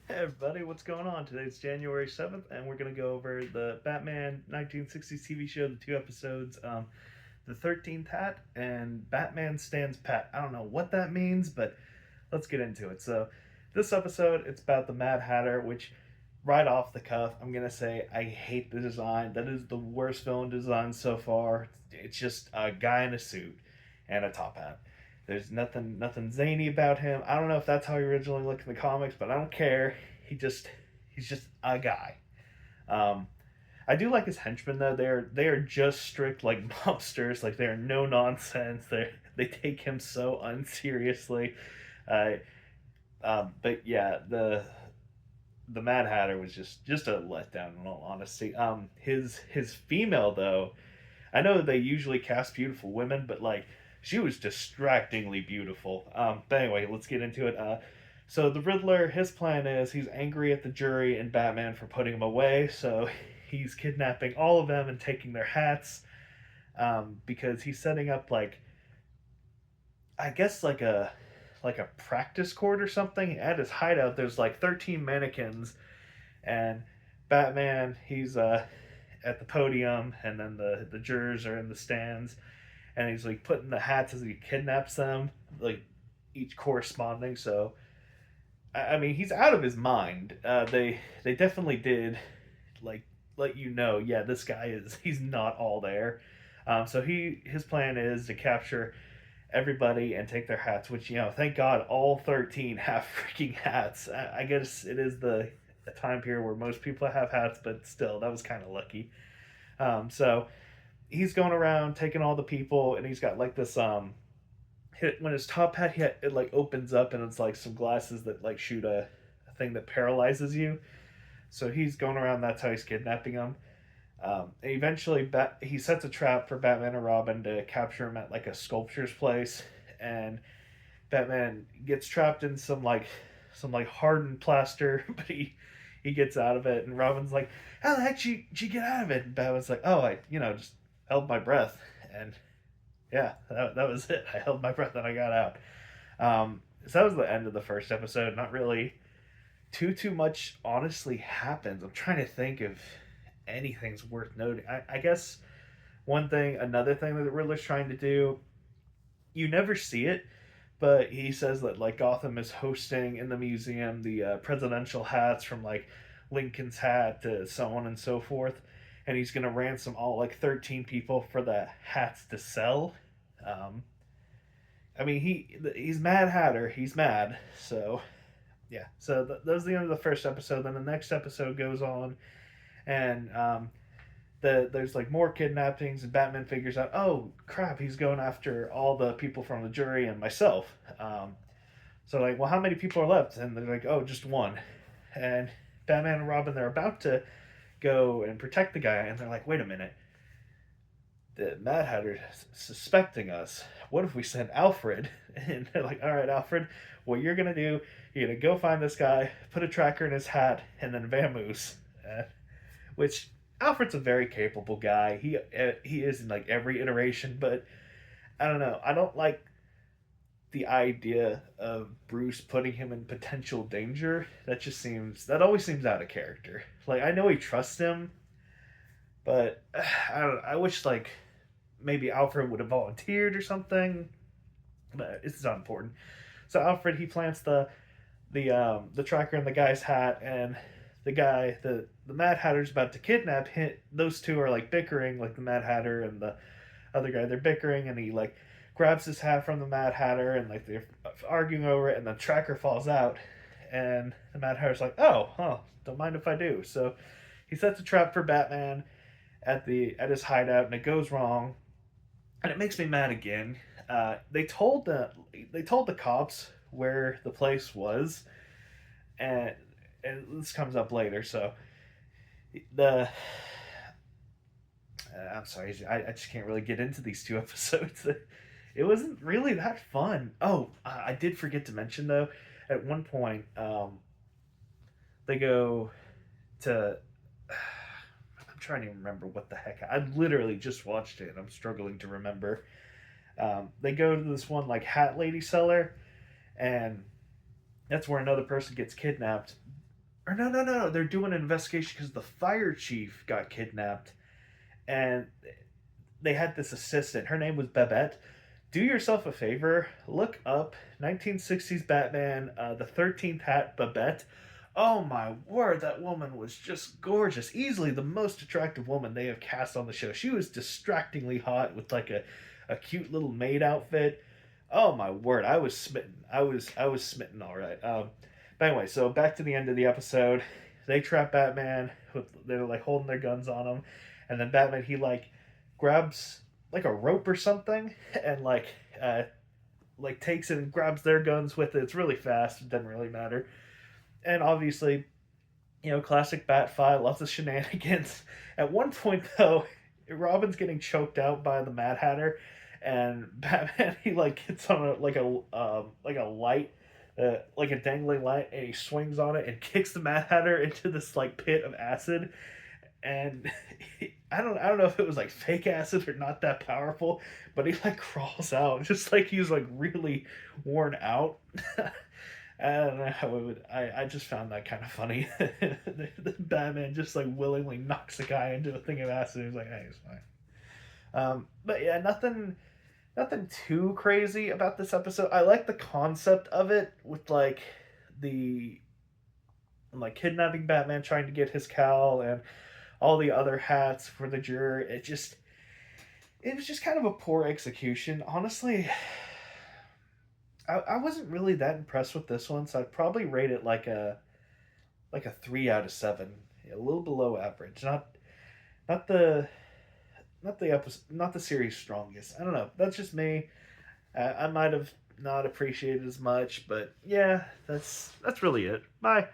Hey everybody, what's going on? Today's January 7th, and we're going to go over the Batman 1960s TV show, the two episodes, The 13th Hat and Batman Stands Pat. I don't know what that means, but let's get into it. So, this episode, it's about the Mad Hatter, which, right off the cuff, I'm going to say I hate the design. That is the worst villain design so far. It's just a guy in a suit and a top hat. There's nothing zany about him. I don't know if that's how he originally looked in the comics, but I don't care. He's just a guy. Um, I do like his henchmen though. They are just strict like mobsters. Like they are no nonsense. They take him so unseriously. Uh, but yeah, the Mad Hatter was just a letdown in all honesty. His female though, I know they usually cast beautiful women, but like she was distractingly beautiful. But anyway, let's get into it. So the Riddler, his plan is he's angry at the jury and Batman for putting him away, so he's kidnapping all of them and taking their hats because he's setting up like I guess like a practice court or something at his hideout. There's like 13 mannequins and Batman he's at the podium and then the jurors are in the stands and he's like putting the hats as he kidnaps them, like each corresponding. So, I mean, he's out of his mind. They definitely did like let you know, yeah, this guy he's not all there. So his plan is to capture everybody and take their hats, which thank God, all 13 have freaking hats. I guess it is the a time period where most people have hats, but still, that was kind of lucky. So he's going around taking all the people, and he's got like this when his top hat it like opens up, and it's like some glasses that like shoot a thing that paralyzes you. So he's going around. That's how he's kidnapping him. And eventually, he sets a trap for Batman and Robin to capture him at like a sculpture's place, and Batman gets trapped in some like hardened plaster, but he gets out of it, and Robin's like, "How the heck did you get out of it?" And Batman's like, "Oh, I just held my breath, and yeah, that was it. I held my breath and I got out." So that was the end of the first episode. Not really too much honestly happens. I'm trying to think if anything's worth noting. I guess another thing that the Riddler's trying to do, you never see it, but he says that like Gotham is hosting in the museum the presidential hats from like Lincoln's hat to so on and so forth, and he's gonna ransom all like 13 people for the hats to sell. Um, I mean he's Mad Hatter. He's mad. So yeah. So that was the end of the first episode. Then the next episode goes on, and there's like more kidnappings, and Batman figures out, oh crap, he's going after all the people from the jury and myself. So like, well, how many people are left? And they're like, oh, just one. And Batman and Robin, they're about to go and protect the guy, and they're like, wait a minute, the Mad Hatter's suspecting us. What if we send Alfred? And they're like, all right, Alfred, what you're gonna do? You're gonna go find this guy, put a tracker in his hat, and then vamoose. Which Alfred's a very capable guy. He is in like every iteration, but I don't know. I don't like the idea of Bruce putting him in potential danger. That always seems out of character. Like I know he trusts him, but I don't. I wish like maybe Alfred would have volunteered or something. But it's not important. So Alfred he plants the tracker in the guy's hat, and the Mad Hatter's about to kidnap him. Those two are like bickering, like the Mad Hatter and the other guy. They're bickering, and he like grabs his hat from the Mad Hatter, and like they're arguing over it, and the tracker falls out, and the Mad Hatter's like, "Oh, huh, don't mind if I do." So he sets a trap for Batman at his hideout, and it goes wrong, and it makes me mad again. They told the cops where the place was, and this comes up later. So the I'm sorry, I just can't really get into these two episodes. It wasn't really that fun. Oh, I did forget to mention though. At one point, they go to. I'm trying to remember what the heck. I literally just watched it, and I'm struggling to remember. They go to this one like hat lady seller, and that's where another person gets kidnapped. or no, they're doing an investigation because the fire chief got kidnapped, and they had this assistant. Her name was Babette. Do yourself a favor, look up 1960s Batman, the 13th hat Babette. Oh my word, that woman was just gorgeous. Easily the most attractive woman they have cast on the show. She was distractingly hot with like a cute little maid outfit. Oh my word, I was smitten. I was smitten. All right. But anyway, so back to the end of the episode. They trap Batman. They're like holding their guns on him, and then Batman he like grabs like a rope or something, and like takes it and grabs their guns with it. It's really fast. It doesn't really matter. And obviously, classic Bat fight, lots of shenanigans. At one point, though, Robin's getting choked out by the Mad Hatter, and Batman he like gets on like a light, like a dangling light, and he swings on it and kicks the Mad Hatter into this like pit of acid. And I don't know if it was like fake acid or not that powerful, but he like crawls out just like he's like really worn out. I don't know how it would. I just found that kind of funny. The Batman just like willingly knocks a guy into a thing of acid. He's like, hey, it's fine. But yeah, nothing too crazy about this episode. I like the concept of it with the like kidnapping Batman, trying to get his cowl, and all the other hats for the juror. It was just kind of a poor execution. Honestly, I wasn't really that impressed with this one, so I'd probably rate it like a 3 out of 7, a little below average. Not the not the series' strongest. I don't know. That's just me. I might have not appreciated as much, but yeah, that's really it. Bye.